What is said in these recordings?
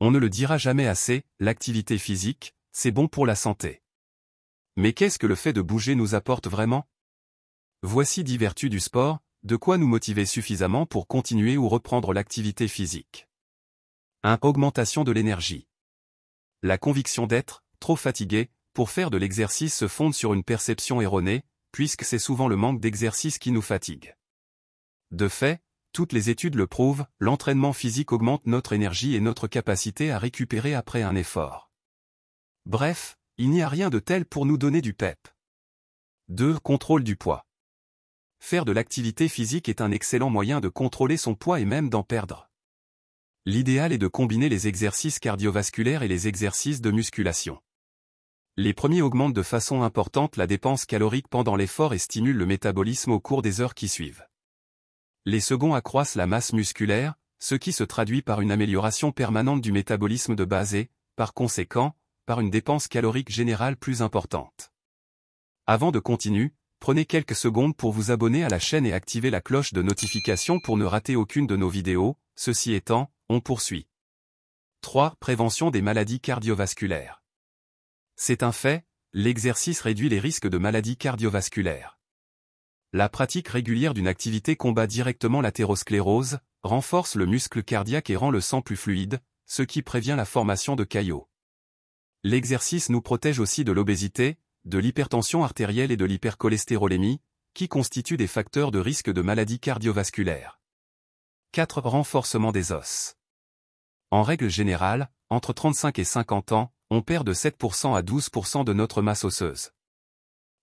On ne le dira jamais assez, l'activité physique, c'est bon pour la santé. Mais qu'est-ce que le fait de bouger nous apporte vraiment? Voici 10 vertus du sport, de quoi nous motiver suffisamment pour continuer ou reprendre l'activité physique. 1. Augmentation de l'énergie. La conviction d'être trop fatigué pour faire de l'exercice se fonde sur une perception erronée, puisque c'est souvent le manque d'exercice qui nous fatigue. De fait, toutes les études le prouvent, l'entraînement physique augmente notre énergie et notre capacité à récupérer après un effort. Bref, il n'y a rien de tel pour nous donner du pep. 2. Contrôle du poids. Faire de l'activité physique est un excellent moyen de contrôler son poids et même d'en perdre. L'idéal est de combiner les exercices cardiovasculaires et les exercices de musculation. Les premiers augmentent de façon importante la dépense calorique pendant l'effort et stimulent le métabolisme au cours des heures qui suivent. Les seconds accroissent la masse musculaire, ce qui se traduit par une amélioration permanente du métabolisme de base et, par conséquent, par une dépense calorique générale plus importante. Avant de continuer, prenez quelques secondes pour vous abonner à la chaîne et activer la cloche de notification pour ne rater aucune de nos vidéos. Ceci étant, on poursuit. 3. Prévention des maladies cardiovasculaires. C'est un fait, l'exercice réduit les risques de maladies cardiovasculaires. La pratique régulière d'une activité combat directement l'athérosclérose, renforce le muscle cardiaque et rend le sang plus fluide, ce qui prévient la formation de caillots. L'exercice nous protège aussi de l'obésité, de l'hypertension artérielle et de l'hypercholestérolémie, qui constituent des facteurs de risque de maladies cardiovasculaires. 4. Renforcement des os. En règle générale, entre 35 et 50 ans, on perd de 7% à 12% de notre masse osseuse.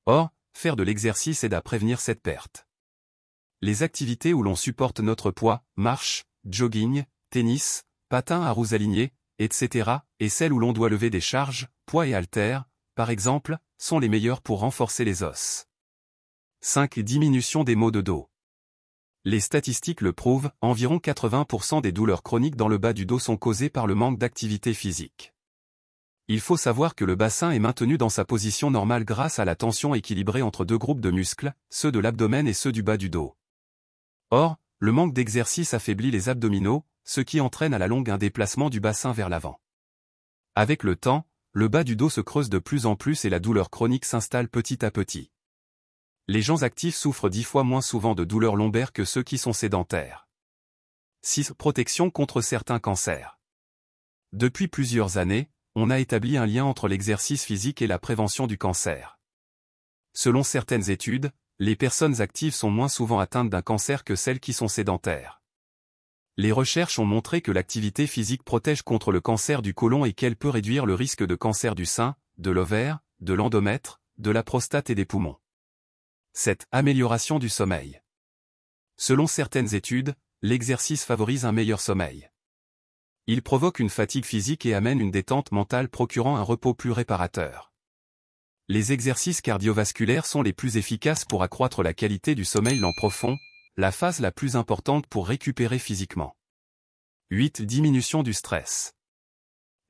Or, faire de l'exercice aide à prévenir cette perte. Les activités où l'on supporte notre poids, marche, jogging, tennis, patin à roues alignées, etc., et celles où l'on doit lever des charges, poids et haltères, par exemple, sont les meilleures pour renforcer les os. 5. Diminution des maux de dos. Les statistiques le prouvent, environ 80% des douleurs chroniques dans le bas du dos sont causées par le manque d'activité physique. Il faut savoir que le bassin est maintenu dans sa position normale grâce à la tension équilibrée entre deux groupes de muscles, ceux de l'abdomen et ceux du bas du dos. Or, le manque d'exercice affaiblit les abdominaux, ce qui entraîne à la longue un déplacement du bassin vers l'avant. Avec le temps, le bas du dos se creuse de plus en plus et la douleur chronique s'installe petit à petit. Les gens actifs souffrent 10 fois moins souvent de douleurs lombaires que ceux qui sont sédentaires. 6. Protection contre certains cancers. Depuis plusieurs années, on a établi un lien entre l'exercice physique et la prévention du cancer. Selon certaines études, les personnes actives sont moins souvent atteintes d'un cancer que celles qui sont sédentaires. Les recherches ont montré que l'activité physique protège contre le cancer du côlon et qu'elle peut réduire le risque de cancer du sein, de l'ovaire, de l'endomètre, de la prostate et des poumons. 7. Amélioration du sommeil. Selon certaines études, l'exercice favorise un meilleur sommeil. Il provoque une fatigue physique et amène une détente mentale procurant un repos plus réparateur. Les exercices cardiovasculaires sont les plus efficaces pour accroître la qualité du sommeil lent profond, la phase la plus importante pour récupérer physiquement. 8. Diminution du stress.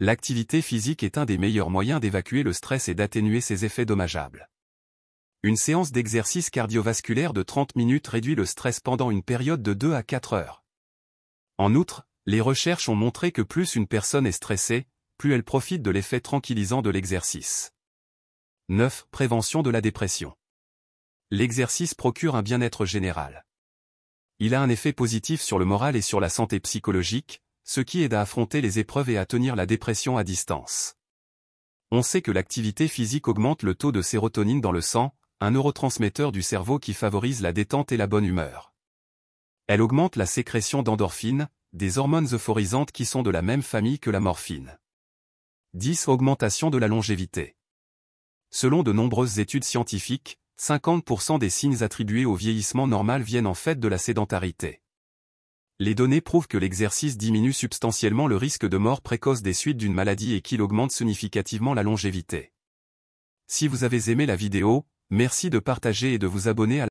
L'activité physique est un des meilleurs moyens d'évacuer le stress et d'atténuer ses effets dommageables. Une séance d'exercice cardiovasculaire de 30 minutes réduit le stress pendant une période de 2 à 4 heures. En outre, les recherches ont montré que plus une personne est stressée, plus elle profite de l'effet tranquillisant de l'exercice. 9. Prévention de la dépression. L'exercice procure un bien-être général. Il a un effet positif sur le moral et sur la santé psychologique, ce qui aide à affronter les épreuves et à tenir la dépression à distance. On sait que l'activité physique augmente le taux de sérotonine dans le sang, un neurotransmetteur du cerveau qui favorise la détente et la bonne humeur. Elle augmente la sécrétion d'endorphines, des hormones euphorisantes qui sont de la même famille que la morphine. 10. Augmentation de la longévité. Selon de nombreuses études scientifiques, 50% des signes attribués au vieillissement normal viennent en fait de la sédentarité. Les données prouvent que l'exercice diminue substantiellement le risque de mort précoce des suites d'une maladie et qu'il augmente significativement la longévité. Si vous avez aimé la vidéo, merci de partager et de vous abonner à